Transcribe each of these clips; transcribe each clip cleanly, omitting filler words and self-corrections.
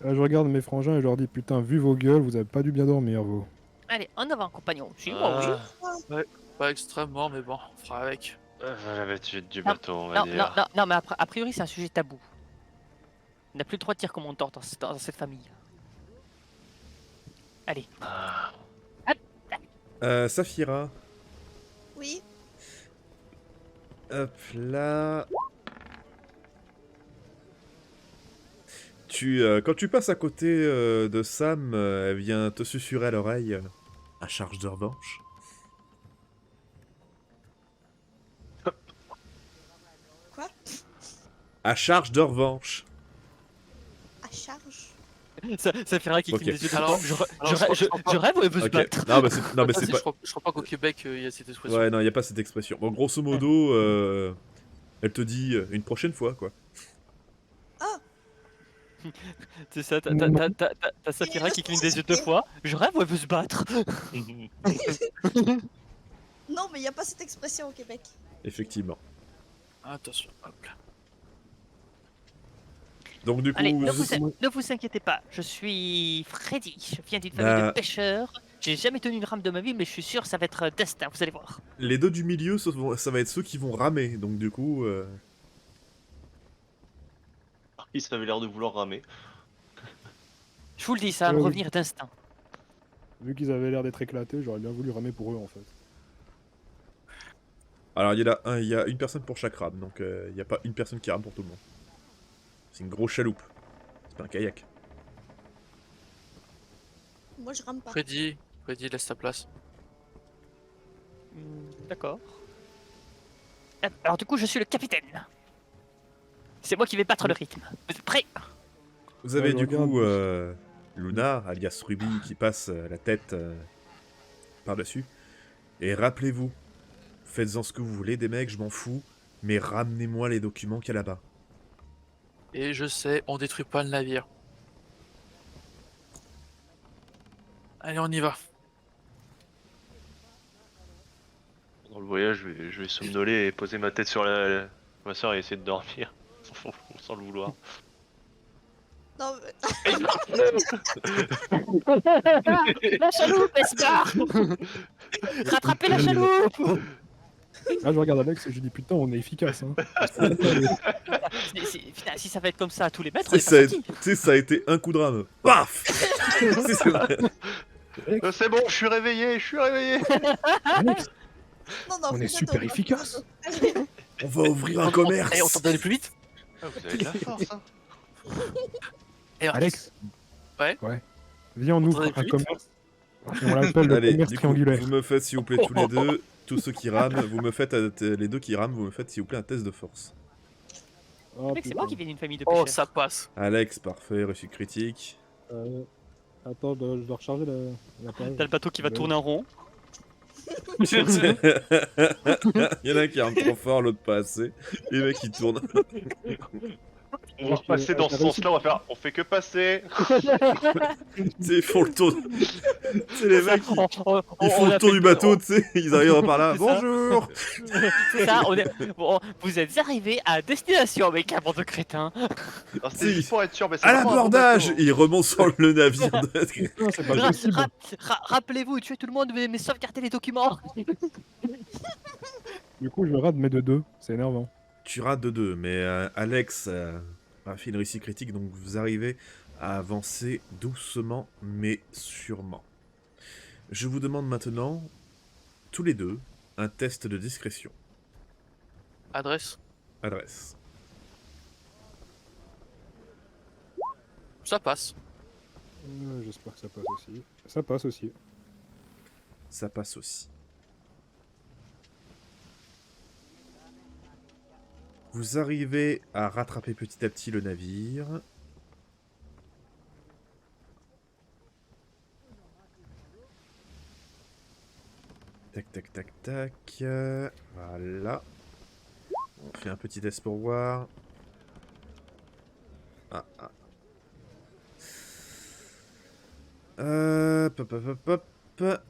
Je regarde mes frangins et je leur dis putain, vu vos gueules, vous avez pas dû bien dormir, vous. Allez, en avant, compagnon. Suis-moi, oui. Ah, Ouais, pas extrêmement, mais bon, on fera avec. l'habitude du Non, bateau, on va non, non, dire. non, non, mais a priori, c'est un sujet tabou. On n'a plus le droit de dire comment on dort dans cette famille. Allez. Ah, Saphira. Oui. Hop là. Quand tu passes à côté de Sam, elle vient te susurrer à l'oreille. À charge de revanche. Quoi? À charge de revanche. À charge? Ça fait rien qui Ok. cligne des yeux. Alors, Je rêve ou elle veut se Ok. battre? Non, mais Ah, c'est si, pas. je crois pas qu'au Québec, il y a cette expression. Ouais, non, il y a pas cette expression. Bon, grosso modo, elle te dit une prochaine fois, quoi. C'est ça, t'as Saphira qui cligne des yeux deux fois. Je rêve ou elle veut se battre? Non, mais il n'y a pas cette expression au Québec. Effectivement. Attention, hop là. Donc du coup, Allez, ne vous inquiétez pas, je suis Freddy, je viens d'une famille Bah. de pêcheurs. J'ai jamais tenu une rame de ma vie, mais je suis sûr ça va être destin, vous allez voir. les deux du milieu, ça va être ceux qui vont ramer. Donc du coup, ils avaient l'air de vouloir ramer. Je vous le dis, ça va me Oui. revenir d'instinct. Vu qu'ils avaient l'air d'être éclatés, j'aurais bien voulu ramer pour eux en fait. alors il y a une personne pour chaque rame. Donc il n'y a pas une personne qui rame pour tout le monde. C'est une grosse chaloupe. C'est pas un kayak. Moi, je rame pas. Freddy, laisse ta place. D'accord. Alors du coup, je suis le capitaine. C'est moi qui vais battre le rythme. Vous êtes prêts? Vous avez Ouais, du regarde. coup Luna, alias Ruby, qui passe la tête par-dessus. Et rappelez-vous, faites-en ce que vous voulez, des mecs, je m'en fous, mais ramenez-moi les documents qu'il y a là-bas. Et je sais, on détruit pas le navire. Allez, on y va. Dans le voyage, je vais somnoler et poser ma tête sur ma soeur et essayer de dormir. Sans le vouloir. Non, mais... La chaloupe, escar. Rattrapez la chaloupe. Là, je regarde Alex et je dis putain, on est efficace. Hein. Putain, si ça va être comme ça à tous les mètres, on Tu est sais, pas sorti. ça a été un coup de rame. Paf. C'est vrai. C'est bon, je suis réveillé, Alex, non, non, on est vous super êtes- efficace. Allez, On va ouvrir un commerce. Allez, on tente d'aller plus vite. Ah, vous avez de la force, hein. Et alors, Alex. Ouais. Viens, on On ouvre tente un d'aller plus commerce. Et on l'appelle le Allez, commerce du coup, triangulaire. vous me faites s'il vous plaît tous les deux, tous ceux qui rament, vous me faites les deux qui rament, vous me faites s'il vous plaît un test de force. Oh, Mec, c'est putain. moi qui viens d'une famille de Oh, pêcheurs. ça passe. Alex, parfait, réussite critique. Attends, je dois recharger la page. T'as le bateau qui va Ouais. tourner en rond. Il y en a un qui rame trop fort, l'autre pas assez. Et le mec il tourne. On va passer dans ce sens-là, on fait que passer. Tu sais, ils font le tour. C'est les mecs, ils Ils font le tour du bateau, tu sais, ils arrivent par là. C'est ça. Bonjour. C'est ça, bon, vous êtes arrivés à destination, mec, avant de crétin. Alors, Si. c'était juste pour être sûr, mais c'est À vraiment un bon l'abordage. bateau. Ils remontent sur le navire. Non, c'est pas possible. Rappelez-vous, tuez tout le monde, mais sauvegardez les documents. Du coup, je rate mes deux. C'est énervant. Tu rates de deux, mais Alex a fait une réussite critique, donc vous arrivez à avancer doucement mais sûrement. Je vous demande maintenant, tous les deux, un test de discrétion. Adresse. Adresse. Ça passe. J'espère que ça passe aussi. Ça passe aussi. Ça passe aussi. Vous arrivez à rattraper petit à petit le navire. Tac, tac, tac, tac. Voilà. On fait un petit test pour voir. Ah, ah. Hop, hop, hop, hop, hop.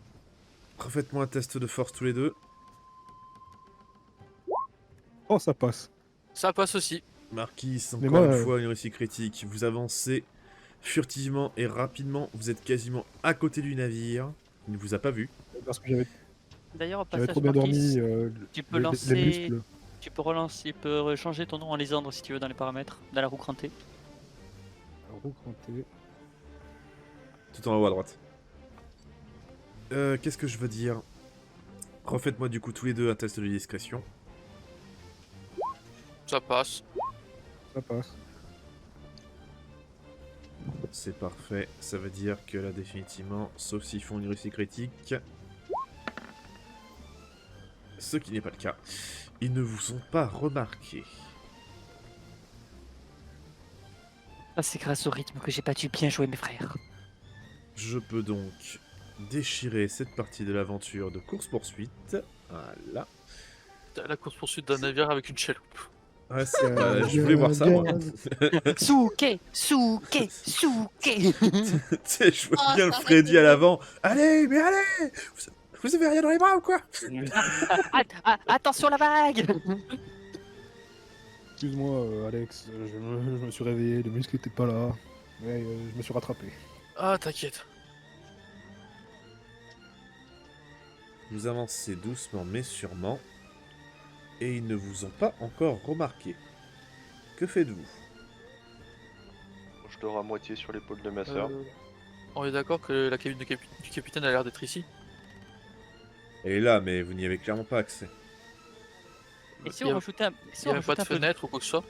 Refaites-moi un test de force tous les deux. Oh, ça passe. Ça passe aussi. Marquis, Mais encore moi, une fois, une réussite critique. Vous avancez Furtivement et rapidement, vous êtes quasiment à côté du navire. Il ne vous a pas vu. Parce que j'avais D'ailleurs, au j'avais passage, trop bien Marquis, dormi. tu peux Les lancer. muscles. Tu peux relancer, tu peux changer ton nom en Lysandre si tu veux dans les paramètres, dans la roue crantée. Recranté. Tout en haut à droite. Qu'est-ce que je veux dire? Refaites-moi du coup tous les deux un test de discrétion. Ça passe. Ça passe. C'est parfait. Ça veut dire que là, définitivement, sauf s'ils font une réussite critique, ce qui n'est pas le cas, ils ne vous sont pas remarqués. Ah, c'est grâce au rythme que j'ai pas dû bien jouer mes frères. Je peux donc déchirer cette partie de l'aventure de course-poursuite. Voilà. La course-poursuite d'un navire avec une chaloupe. Ouais, je voulais voir ça, moi. Souké, souké, souké. Tu sais, je vois Ah, bien le ça Freddy arrête. à l'avant. Allez, mais allez! Vous avez rien dans les bras ou quoi? Attention la vague. Excuse-moi, Alex, je me suis réveillé, les muscles étaient pas là. Ouais, je me suis rattrapé. Ah, t'inquiète. Vous avancez doucement mais sûrement. Et ils ne vous ont pas encore remarqué. Que faites-vous? Je dors à moitié sur l'épaule de ma soeur. On est d'accord que la cabine du capitaine a l'air d'être ici. Elle est là, mais vous n'y avez clairement pas accès. Et si Il y on a- rajoutait un, si Il on n'y a pas rajoutait de un peu fenêtre ou quoi que ce soit.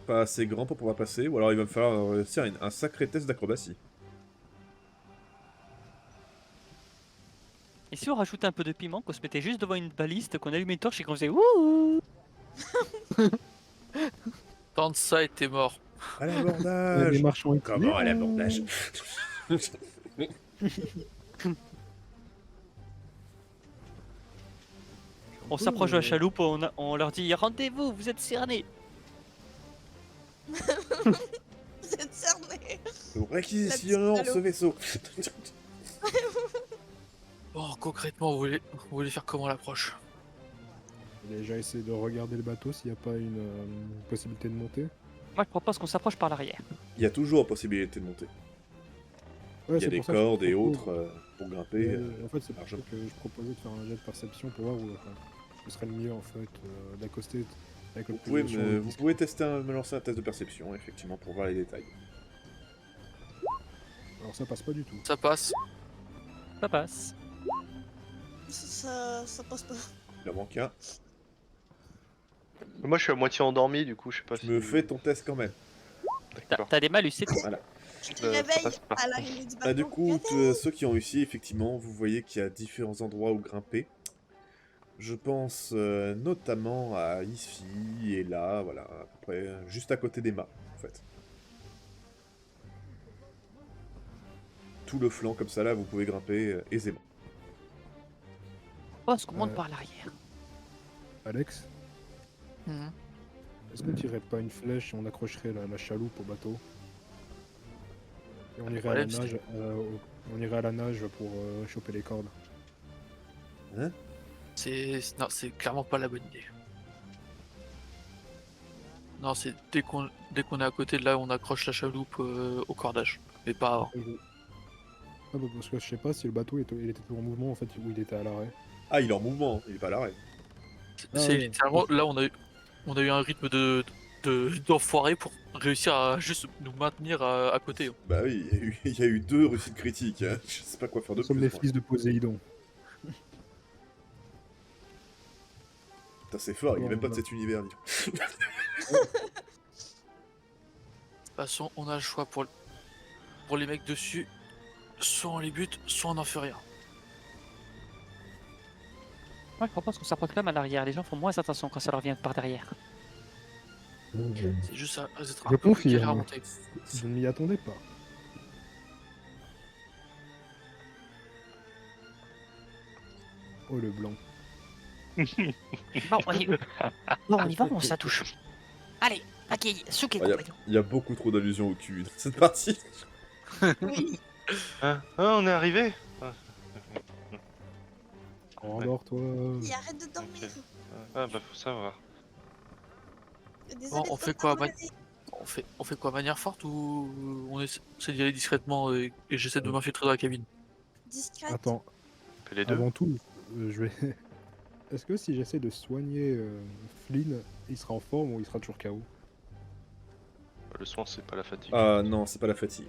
Pas assez grand pour pouvoir passer, ou alors il va me falloir réussir un sacré test d'acrobatie. Et si on rajoutait un peu de piment, qu'on se mettait juste devant une baliste, qu'on allumait une torche et qu'on faisait ouh. Tant de ça était mort. À Les l'abordage! marchands étaient- Comment à l'abordage? On s'approche de la chaloupe, on leur dit rendez-vous, vous êtes cernés. Vous êtes cerné. Réquisitionnons ce vaisseau! Bon, concrètement, vous voulez faire comment l'approche? J'ai déjà essayé de regarder le bateau s'il n'y a pas une possibilité de monter. Moi je propose qu'on s'approche par l'arrière. Il y a toujours possibilité de monter. Ouais, Il y a c'est des pour ça que je cordes et propose- autres pour grimper. En fait, c'est pour ça largement. que je proposais de faire un jet de perception pour voir où ce serait le mieux en fait d'accoster avec le Vous plus pouvez, de sur me, le vous disque. pouvez me lancer un test de perception, effectivement, pour voir les détails. Alors ça passe pas du tout. Ça passe. Ça passe. Ça passe pas. Il en manque un. Moi je suis à moitié endormi du coup, je sais pas Tu me fais ton test quand même. D'accord. T'as des malus, c'est tout. Voilà. Je te ça réveille passe pas. à l'arrivée du bateau. Ah, du coup, ceux qui ont réussi, effectivement, vous voyez qu'il y a différents endroits où grimper. Je pense notamment à ici et là, voilà, à peu près juste à côté des mâts, en fait. Tout le flanc comme ça, là, vous pouvez grimper aisément. Je pense qu'on monte par l'arrière. Alex, Mhm. est-ce qu'on tirerait pas une flèche et on accrocherait la chaloupe au bateau? Et on irait à la problème, nage, on irait à la nage pour choper les cordes. Non, c'est clairement pas la bonne idée. Non, c'est dès qu'on est à côté de là, on accroche la chaloupe au cordage. Mais pas avant. Ah bah parce que je sais pas si le bateau il était toujours en mouvement en fait ou il était à l'arrêt. Ah, il est en mouvement, il est pas à l'arrêt. Ah C'est ouais. littéralement là on a eu un rythme d'enfoiré pour réussir à juste nous maintenir à côté. Bah oui, il y a eu 2 réussites critiques, hein. Je sais pas quoi faire de Nous sommes plus. les moi. fils de Poséidon. Putain, c'est fort, il est Ouais, même pas de voilà. cet univers, dis donc. De toute façon, on a le choix pour les mecs dessus. Soit on les bute, soit on n'en fait rien. Moi je propose qu'on s'approche quand même à l'arrière. Les gens font moins attention quand ça leur vient par derrière. C'est juste ça, ça va être Je un peu compliqué à confirme. remonter. Je ne m'y attendais pas. Oh le blanc. Bon, on y va. Bon, on y va, on ça touche. Allez, ok, souké, Ah, compagnon. Il y a beaucoup trop d'allusions au cul dans cette partie. Oui. Hein Ah, on est arrivé. Endors-toi. Et arrête de dormir. Ah bah faut savoir. Désolé Bon, on de fait t'avoir quoi, réveillé. on fait quoi, manière forte ou on essaie d'y aller discrètement et j'essaie de m'infiltrer dans la cabine? Discrète. Attends, Fais les deux. avant tout, je vais. Est-ce que si j'essaie de soigner Flynn, il sera en forme ou il sera toujours KO? Le soin, c'est pas la fatigue. Ah non, c'est pas la fatigue.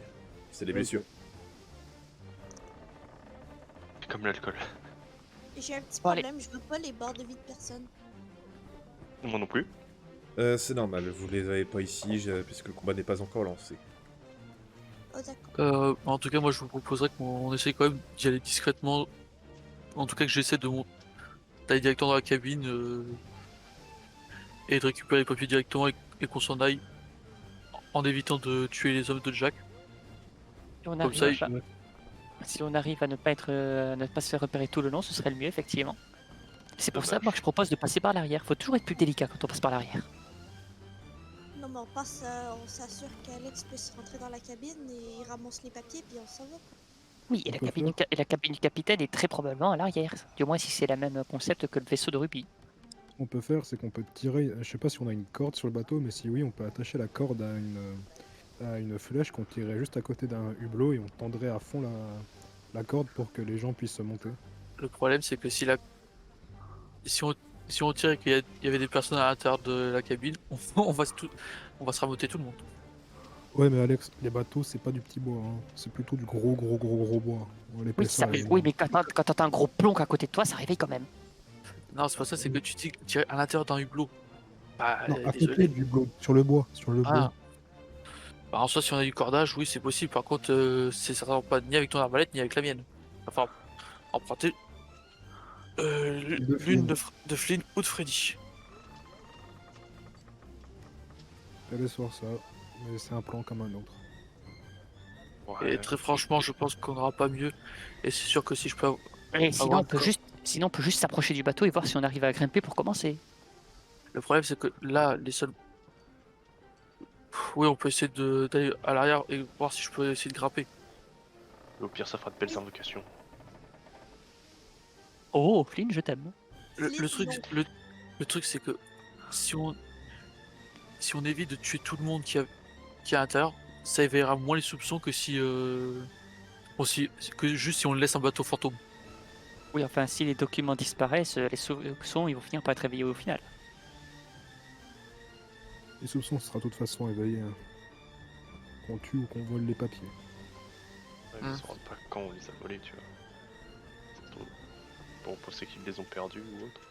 C'est les Ok. blessures. C'est comme l'alcool. J'ai un petit Bon, allez. problème, je veux pas les bords de vie de personne. Moi non plus. C'est normal, vous les avez pas ici puisque le combat n'est pas encore lancé. Oh d'accord. En tout cas, moi je vous proposerais qu'on essaye quand même d'y aller discrètement. En tout cas, que j'essaie d'aller directement dans la cabine et de récupérer les papiers directement et qu'on s'en aille en évitant de tuer les hommes de Jack. Si on Comme ça, arrive, si on arrive à ne pas se faire repérer tout le long, ce serait le mieux, effectivement. C'est pour ça, Dommage. moi, que je propose de passer par l'arrière. Faut toujours être plus délicat quand on passe par l'arrière. Non mais on passe, on s'assure qu'Alex puisse rentrer dans la cabine et il ramasse les papiers puis on s'en va. Oui, et On la peut cabine, faire. et la cabine du capitaine est très probablement à l'arrière. Du moins, si c'est le même concept que le vaisseau de Ruby. Ce qu'on peut faire, c'est qu'on peut tirer. Je sais pas si on a une corde sur le bateau, mais si oui, on peut attacher la corde à une flèche qu'on tirerait juste à côté d'un hublot et on tendrait à fond la corde pour que les gens puissent se monter. Le problème, c'est que si on tire et qu'il y avait des personnes à l'intérieur de la cabine, on va se ramoter tout le monde. Ouais, mais Alex, les bateaux, c'est pas du petit bois, hein. C'est plutôt du gros bois. Oui, L'épaisseur, elle est oui, mais quand t'as un gros plomb à côté de toi, ça réveille quand même. Non, c'est pas ça, c'est que tu tires à l'intérieur d'un hublot. Bah, Non, à désolé. côté du hublot, sur le bois, Ah. Bah, en soi, si on a du cordage, oui, c'est possible. Par contre, c'est certainement pas ni avec ton arbalète ni avec la mienne. Enfin, emprunter De l'une Flynn. de Flynn ou de Freddy. Allez voir ça, mais c'est un plan comme un autre. Ouais. Et très franchement, je pense qu'on n'aura pas mieux. Et c'est sûr que si je peux. Et sinon, voir on peut juste s'approcher du bateau et voir si on arrive à grimper pour commencer. Le problème, c'est que là, les seuls. Oui, on peut essayer d'aller à l'arrière et voir si je peux essayer de grimper. Au pire, ça fera de belles invocations. Oh, Flynn, je t'aime. Le Flynn, truc, non. le truc, c'est que si on évite de tuer tout le monde qui est à l'intérieur, ça éveillera moins les soupçons que que juste si on laisse un bateau fantôme. Oui, enfin, si les documents disparaissent, les soupçons, ils vont finir par être réveillés au final. Les soupçons, ce sera de toute façon éveillé. Hein. Qu'on tue ou qu'on vole les papiers. Ouais, ils se rendent pas quand on les a volés, tu vois. C'est trop. Bon, on pensait qu'ils les ont perdus ou autre.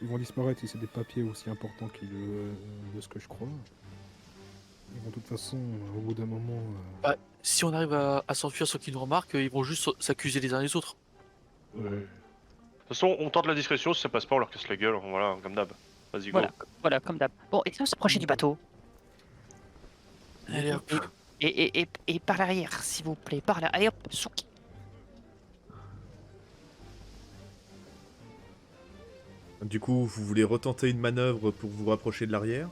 Ils vont disparaître si c'est des papiers aussi importants de ce que je crois. Ils vont de toute façon, au bout d'un moment... Si on arrive à s'enfuir sans qu'ils nous remarquent, ils vont juste s'accuser les uns les autres. Ouais. De toute façon, on tente la discrétion, si ça passe pas, on leur casse la gueule, voilà, comme d'hab. Vas-y, go. Voilà, comme d'hab. Bon, et on s'approcher du bateau. Allez hop. Et par l'arrière, s'il vous plaît, par là. Allez hop, souk. Du coup, vous voulez retenter une manœuvre pour vous rapprocher de l'arrière?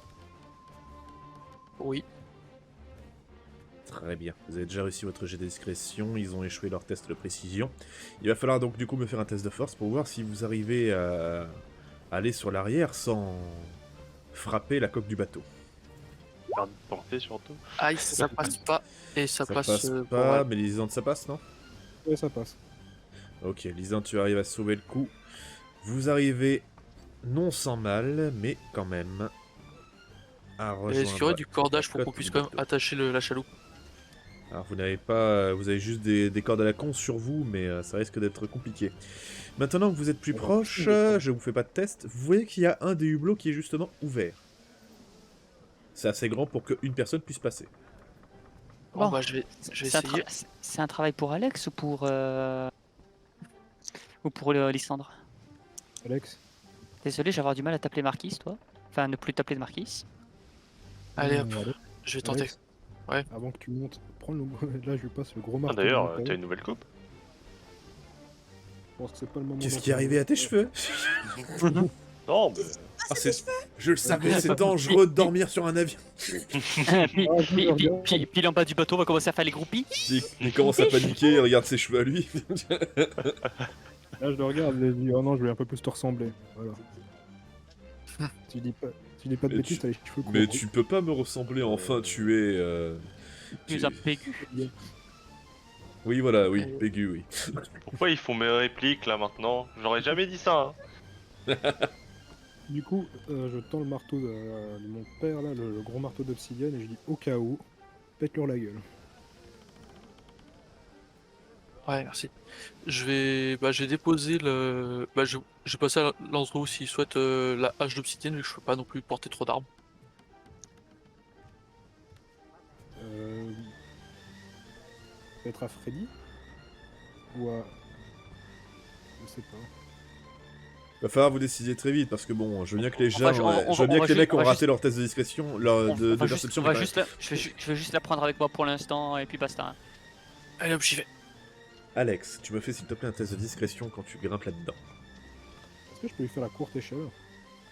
Oui. Très bien. Vous avez déjà réussi votre jet de discrétion, ils ont échoué leur test de précision. Il va falloir donc du coup me faire un test de force pour voir si vous arrivez à aller sur l'arrière sans frapper la coque du bateau. Garde de portée surtout. Aïe, ça passe pas. Et ça passe pour pas, elle. mais Lisande ça passe, non? Ouais, ça passe. Ok, Lisande, tu arrives à sauver le coup. Vous arrivez non sans mal, mais quand même à rejoindre. Est-ce qu'il y aurait du cordage pour la qu'on coque puisse du quand même bateau. attacher la chaloupe? Alors vous n'avez pas, vous avez juste des cordes à la con sur vous, mais ça risque d'être compliqué. Maintenant que vous êtes plus proche, je vous fais pas de test. Vous voyez qu'il y a un des hublots qui est justement ouvert. C'est assez grand pour qu'une personne puisse passer. Bon, Bon. bah je vais C'est un, essayer. c'est un travail pour Alex ou pour Lysandre? Alex, Désolé, j'ai avoir du mal à t'appeler Marquis, toi. Enfin, ne plus t'appeler de Marquis. Allez hop, Alex, je vais tenter. Alex, Ouais. Avant que tu montes, prends le... Là, je lui passe le gros Ah, marteau. d'ailleurs, dans le t'as col. une nouvelle coupe. Je pense que c'est pas le moment. Qu'est-ce d'en qui est parler. arrivé à tes cheveux? Non, mais. Ah, je le savais, c'est dangereux de dormir sur un avion. Puis en bas du bateau, on va commencer à faire les groupies. Il commence à paniquer, il regarde ses cheveux à lui. Là, je le regarde et je dis, oh non, je vais un peu plus te ressembler. Voilà. si Si je dis pas de Mais bêtises, tu- t'as les cheveux courts. Mais tu peux pas me ressembler, enfin tu es... Tu es un pégu. Oui, voilà, oui, Pégu, oui. Pourquoi ils font mes répliques là maintenant? J'aurais jamais dit ça. Hein. Du coup, je tends le marteau de mon père, là, le gros marteau d'obsidienne, et je dis au cas où, pète-leur la gueule. Ouais, merci. Je vais déposer le. Je vais passer à Landreau s'il souhaite la hache d'obsidienne, vu que je peux pas non plus porter trop d'armes. Peut-être à Freddy? Ou à... Je sais pas. Va falloir vous décider très vite parce que bon, je veux bien que les On va gens, ju- on je veux va- bien on va que les ju- mecs on ont va raté juste- leur test de discrétion, leur de on va perception. on va mais juste je vais juste la prendre avec moi pour l'instant et puis basta. Hein. Allez hop, j'y vais. Alex, tu me fais s'il te plaît un test de discrétion quand tu grimpes là-dedans. Est-ce que je peux lui faire la courte échelle?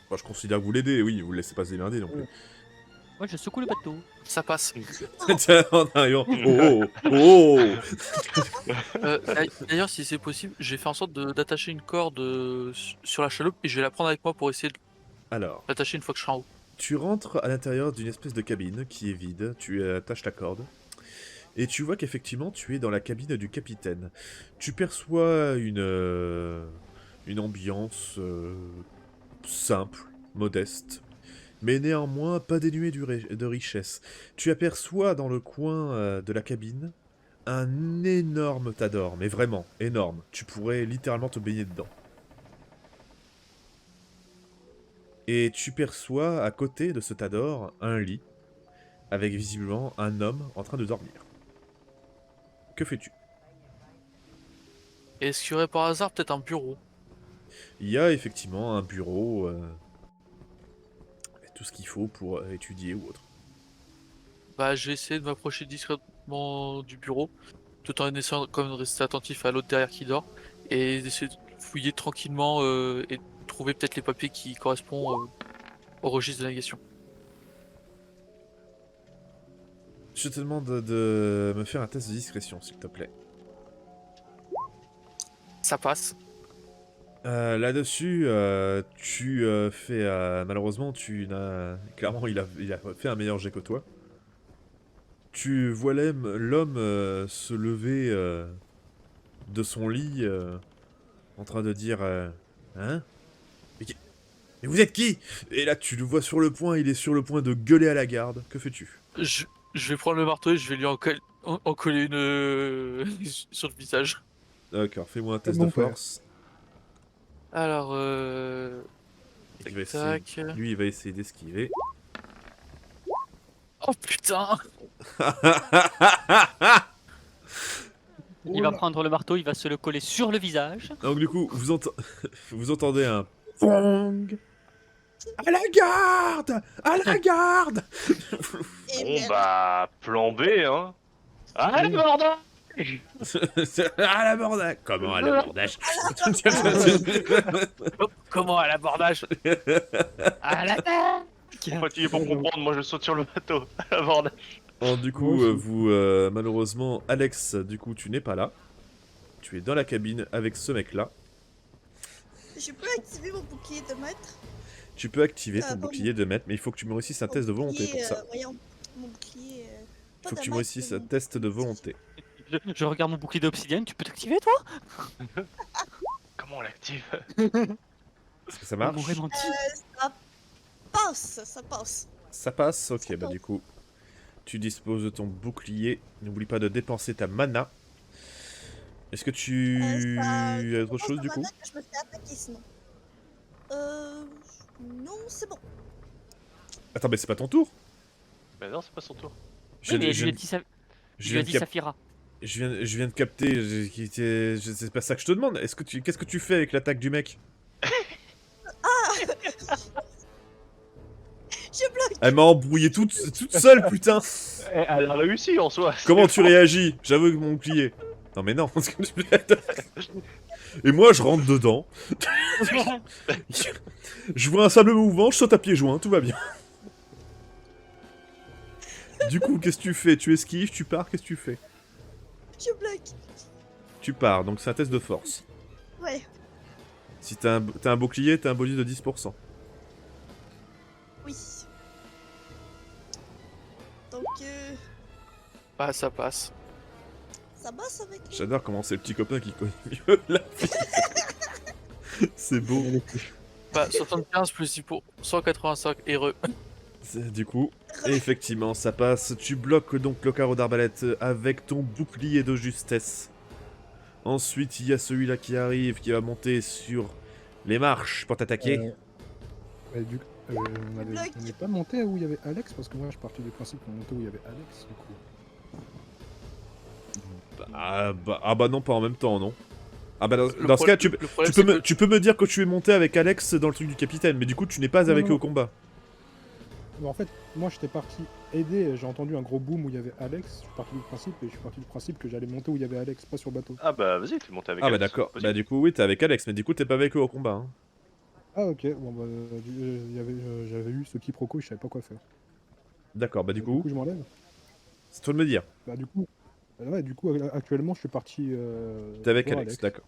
Moi, je considère que vous l'aidez, oui, vous le laissez pas se démerder non plus. Moi je secoue le bateau. Ça passe. Tiens, en arrivant. Oh, oh, oh. D'ailleurs, si c'est possible, je vais faire en sorte d'attacher une corde sur la chaloupe et je vais la prendre avec moi pour essayer de Alors, l'attacher une fois que je serai en haut. tu rentres à l'intérieur d'une espèce de cabine qui est vide, tu attaches la corde, et tu vois qu'effectivement tu es dans la cabine du capitaine. Tu perçois une ambiance simple, modeste, mais néanmoins pas dénuée de richesse. Tu aperçois dans le coin de la cabine un énorme tas d'or, mais vraiment énorme. Tu pourrais littéralement te baigner dedans. Et tu perçois à côté de ce tas d'or un lit, avec visiblement un homme en train de dormir. Que fais-tu? Est-ce qu'il y aurait par hasard peut-être un bureau? Il y a effectivement un bureau, tout ce qu'il faut pour étudier ou autre. Bah, je vais essayer de m'approcher discrètement du bureau, tout en essayant quand même de rester attentif à l'autre derrière qui dort, et d'essayer de fouiller tranquillement et de trouver peut-être les papiers qui correspondent au registre de navigation. Je te demande de me faire un test de discrétion, s'il te plaît. Ça passe. Là-dessus, tu fais... malheureusement, tu n'as... Clairement, il a fait un meilleur jet que toi. Tu vois l'homme se lever de son lit en train de dire hein? Mais vous êtes qui? Et là, tu le vois sur le point, il est sur le point de gueuler à la garde. Que fais-tu? Je vais prendre le marteau et je vais lui en coller une sur le visage. D'accord, fais-moi un test Mon de père. force. Alors, Il va essayer- tac. Lui, il va essayer d'esquiver. Oh putain! Il va prendre le marteau, il va se le coller sur le visage. Donc du coup, vous entendez un pong. À la garde! À la garde! Et Bon bien, bah, plan B, hein. Ah, bordel! À l'abordage! Comment à l'abordage? Comment à l'abordage? À la terre. Fatigué pour comprendre, moi je saute sur le bateau. À l'abordage. Bon, du coup, Moi aussi. vous, malheureusement, Alex, du coup, tu n'es pas là. Tu es dans la cabine avec ce mec-là. je peux activer mon bouclier de maître. Tu peux activer ton bon. bouclier de maître, mais il faut que tu me réussisses un test de volonté pour ça. Voyons, mon bouclier. Il faut que tu me réussisses un test de volonté. Je regarde mon bouclier d'obsidienne, tu peux t'activer toi? Comment on l'active? Est-ce que ça On marche? m'aurait menti. Ça passe, ça passe. Ça passe? Ok, Ça bah passe. du coup, tu disposes de ton bouclier. N'oublie pas de dépenser ta mana. Est-ce que tu as autre chose du coup? Je me fais attaquer sinon. Non, c'est bon. Attends, mais c'est pas ton tour? Bah non, c'est pas son tour. Je Oui, mais viens- je lui ai dit, je je lui ai viens de dit cap- Saphira. je viens de capter. C'est pas ça que je te demande. Qu'est-ce que tu fais avec l'attaque du mec? Je bloque. Elle m'a embrouillé toute seule, putain. Elle a réussi en soi. Comment tu réagis? J'avoue que mon bouclier. Non mais non. Et moi, je rentre dedans. Je vois un sable mouvant, je saute à pieds joints, tout va bien. Du coup, qu'est-ce que tu fais? Tu esquives, tu pars, qu'est-ce que tu fais? Je bloque. Tu pars, donc c'est un test de force. Ouais, Si t'as un bouclier, t'as un bonus de 10%. oui. Bah, ça passe. Ça bosse avec lui. J'adore comment c'est le petit copain qui connaît mieux la vie. C'est beau. Et les touches. Bah, 75 plus 10 pour 185 heureux. Du coup, effectivement, ça passe. Tu bloques donc le carreau d'arbalète avec ton bouclier de justesse. Ensuite, il y a celui-là qui arrive, qui va monter sur les marches pour t'attaquer. Ouais, on n'est pas monté où il y avait Alex parce que moi je partais du principe qu'on montait où il y avait Alex du coup. Ah bah non, pas en même temps, non. Ah bah dans Le ce cas, tu problème, peux c'est tu peux me dire que tu es monté avec Alex dans le truc du capitaine, mais du coup, tu n'es pas Non, avec eux non. au combat. Mais en fait, moi j'étais parti aider, j'ai entendu un gros boom où il y avait Alex, je suis parti du principe que j'allais monter où il y avait Alex, pas sur le bateau. Ah bah vas-y, t'es monté avec Ah bah Alex. d'accord. Vas-y. Bah du coup, oui, t'es avec Alex, mais du coup, t'es pas avec eux au combat. Hein. Ah ok, bon bah j'avais eu ce quiproquo, je savais pas quoi faire. D'accord, bah du Du coup, coup je m'enlève. c'est toi de me dire. Bah ouais, du coup actuellement je suis parti T'es avec voir Alex, d'accord.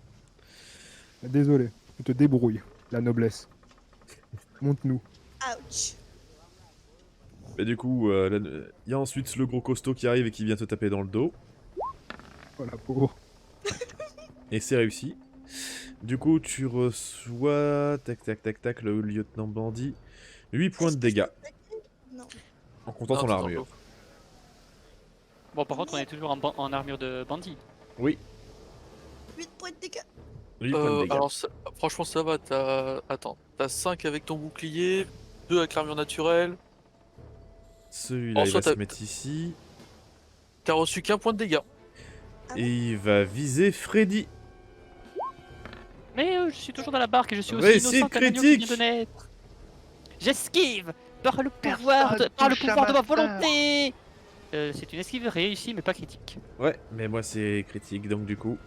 Désolé, tu te débrouilles, la noblesse. Monte-nous. Ouch. Mais du coup, il y a ensuite le gros costaud qui arrive et qui vient te taper dans le dos. Voilà, pauvre. Et c'est réussi. Du coup, tu reçois... Tac, le lieutenant bandit. 8 points de Est-ce que je dégâts, peux attaquer? Non. en comptant Non, ton c'est armure. Bon, par contre, on est toujours en armure de bandit. Oui, 8 points de dégâts. 8 points de dégâts. Alors, franchement, ça va. Attends, t'as 5 avec ton bouclier, 2 avec l'armure naturelle. Celui-là, en il soi, va se t'as- mettre ici. T'as reçu qu'un point de dégâts. Ah Et il va viser Freddy. Mais je suis toujours dans la barque et je suis aussi Réussite innocent qu'un agneau qui vient critique. de naître. J'esquive par le Personne pouvoir de touche à ma ma volonté. C'est une esquive réussie mais pas critique. Ouais, mais moi c'est critique, donc du coup...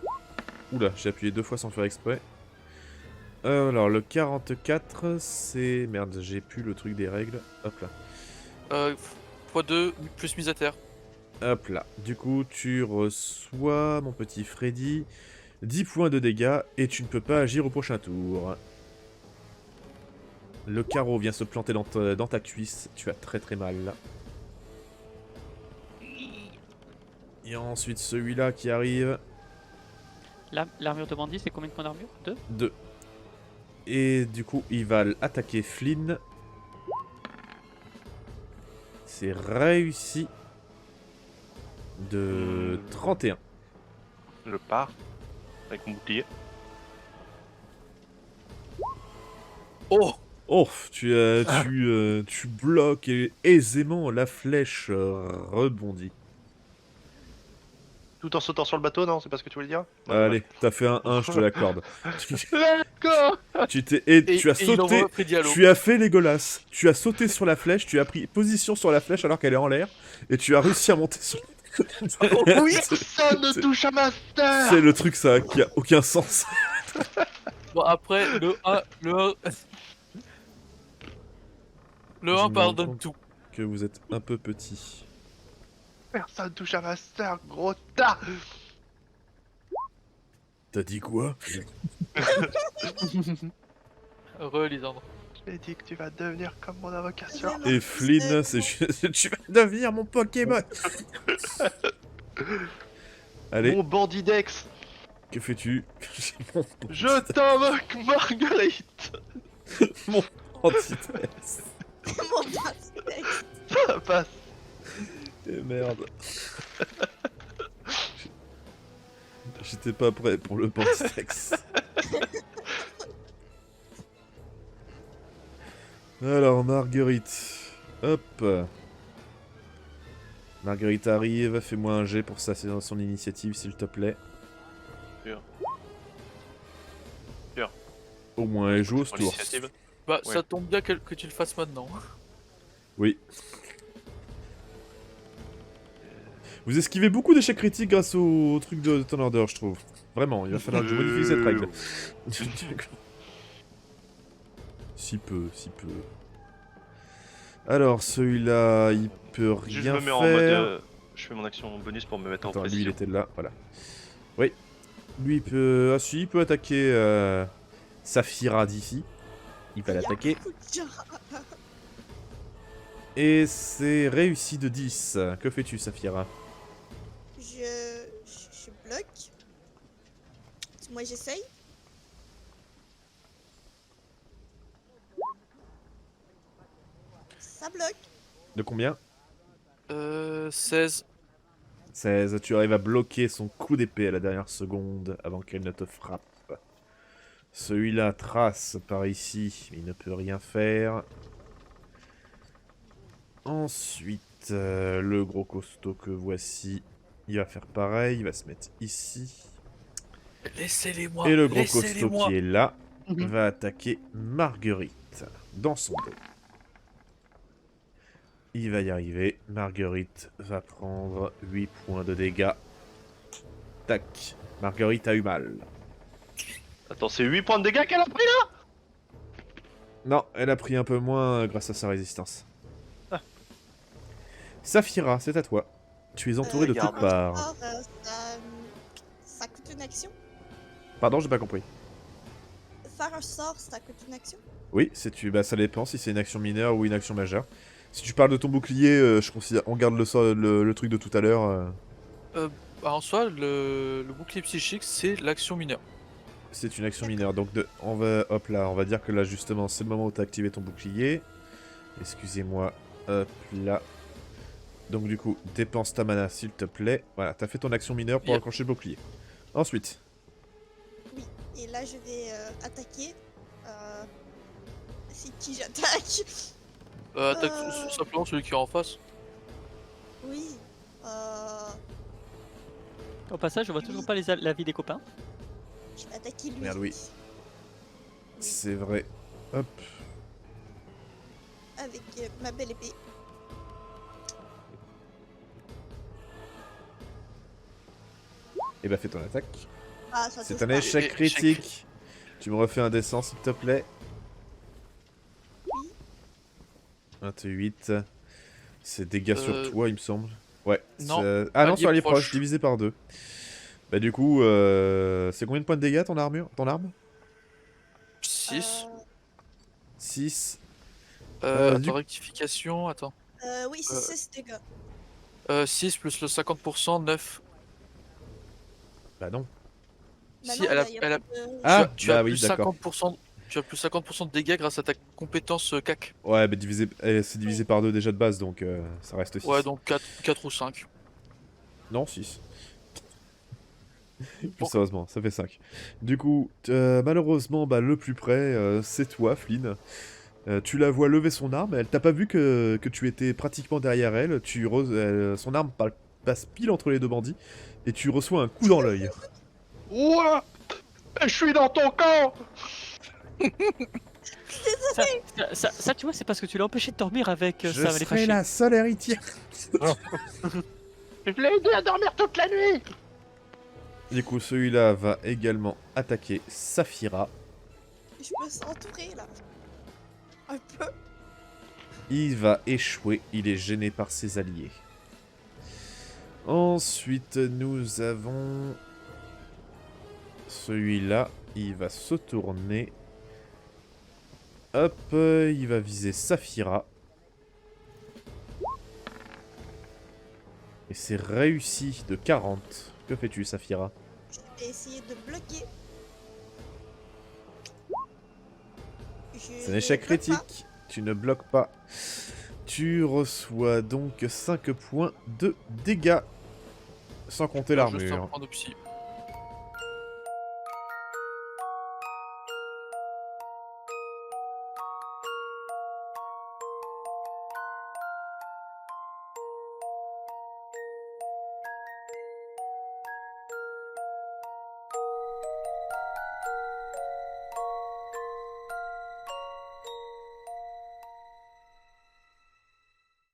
Oula, j'ai appuyé 2 fois sans faire exprès. Alors, le 44, c'est... Merde, j'ai plus le truc des règles. Hop là. x2 plus mise à terre. Hop là. Du coup, tu reçois, mon petit Freddy, 10 points de dégâts et tu ne peux pas agir au prochain tour. Le carreau vient se planter dans ta cuisse. Tu as très très mal là. Et ensuite celui-là qui arrive. L'armure de bandit, c'est combien de points d'armure? 2. 2. Et du coup, il va attaquer Flynn. C'est réussi. De 31. Je pars avec mon bouclier. Oh Oh, tu bloques et aisément la flèche rebondit. Tout en sautant sur le bateau, non? C'est pas ce que tu voulais dire? Allez, t'as fait un 1, je te l'accorde. D'accord. Tu as Et il sauté, envoie Freddy à l'eau. tu as fait Legolas. Tu as sauté sur la flèche, tu as pris position sur la flèche alors qu'elle est en l'air, et tu as réussi à monter sur... Oui, C'est- personne ne c'est- touche à ma star. C'est le truc ça qui a aucun sens. Bon, après, le 1... Le Je 1 me pardonne rends compte. tout. Que vous êtes un peu petit. Personne touche à ma star, gros tas. T'as dit quoi? Heureux, Lisandre. Je t'ai dit que tu vas devenir comme mon invocation. Et Flynn, c'est tu vas devenir mon Pokémon. Allez, Mon bandidex. que fais-tu? Je t'invoque, Marguerite. Mon anti-stress. Mon anti-texte. Ça passe. Et merde. J'étais pas prêt pour le Pantex. Alors, Marguerite. Hop. Marguerite arrive, fais-moi un jet pour son initiative, s'il te plaît. Sûr. Au moins, elle joue au Pour tour. l'initiative. Bah, Ouais. ça tombe bien que tu le fasses maintenant. Oui. Vous esquivez beaucoup d'échecs critiques grâce au truc de Ton Order, je trouve. Vraiment, il va falloir que je modifie cette règle. Si peu, si peu. Alors, celui-là, il peut Je rien me mets en faire. mode. Je fais mon action bonus pour me mettre en Attends, lui, il précision. était là, voilà. Oui. Lui, il peut... Ah si, il peut attaquer Saphira d'ici. Il va l'attaquer. Beaucoup de gens. Et c'est réussi de 10. Que fais-tu, Saphira? Je bloque. Moi j'essaye. Ça bloque. De combien? 16. 16. Tu arrives à bloquer son coup d'épée à la dernière seconde avant qu'elle ne te frappe. Celui-là trace par ici, mais il ne peut rien faire. Ensuite, le gros costaud que voici, il va faire pareil, il va se mettre ici. Laissez-les moi. Et le gros laissez-les costaud moi. qui est là Mhm. va attaquer Marguerite dans son dos. Il va y arriver. Marguerite va prendre 8 points de dégâts. Tac. Marguerite a eu mal. Attends, c'est 8 points de dégâts qu'elle a pris là? Non, elle a pris un peu moins grâce à sa résistance. Ah. Saphira, c'est à toi. Tu es entouré de regarde. toutes parts. Alors, ça coûte une action. Pardon, j'ai pas compris. Faire un sort, ça coûte une action. Oui, bah, ça dépend si c'est une action mineure ou une action majeure. Si tu parles de ton bouclier, je considère, on garde le truc de tout à l'heure. En soi, le bouclier psychique, c'est l'action mineure. C'est une action mineure. Donc on va dire que là justement c'est le moment où tu as activé ton bouclier. Excusez-moi. Hop là. Donc du coup, dépense ta mana s'il te plaît. Voilà, t'as fait ton action mineure pour Yep. accrocher le bouclier. Ensuite, Oui. Et là, je vais attaquer. C'est qui j'attaque? Attaque Euh. simplement celui qui est en face. Oui. Au passage, je vois toujours pas la vie des copains. Je vais attaquer lui. Merde, oui. C'est vrai. Hop. Avec ma belle épée. Et bah fais ton attaque. Ah, ça C'est touche un pas. échec Échec critique. Tu me refais un dessin s'il te plaît. Oui. 28. C'est dégâts sur toi il me semble. Ouais. Non, Ah non, allié sur allié proche, proche. divisé par 2. Bah du coup, c'est combien de points de dégâts ton armure, ton arme? 6. 6. Attends, du- rectification, attends. Oui, c'est 6 dégâts. 6 plus le 50%, 9. Bah non. Bah Si, non, elle a- bah, y a elle a- pas de- Ah, tu bah as oui, plus d'accord. 50%. Tu as plus 50% de dégâts grâce à ta compétence CAC. Ouais, bah divisé, c'est divisé par 2 déjà de base, donc ça reste 6. Ouais, donc 4 ou 5. Non, 6. Plus Bon. sérieusement, ça fait 5. Du coup, malheureusement, bah, le plus près, c'est toi, Flynn. Tu la vois lever son arme, elle t'a pas vu que tu étais pratiquement derrière elle. Son arme passe pile entre les deux bandits, et tu reçois un coup dans l'œil. Ouah! Je suis dans ton camp! Ça, tu vois, c'est parce que tu l'as empêché de dormir avec Je ça, elle est serai fâchée. la seule héritière. Je l'ai aidé à dormir toute la nuit! Du coup, celui-là va également attaquer Saphira. Je me sens entourée là. Un peu. Il va échouer, il est gêné par ses alliés. Ensuite, nous avons... Celui-là, il va se tourner. Hop, il va viser Saphira. Et c'est réussi de 40. Que fais-tu, Saphira? Je vais essayer de bloquer. C'est un échec critique. Tu ne bloques pas. Tu reçois donc 5 points de dégâts. Sans compter Juste un l'armure. point de psy.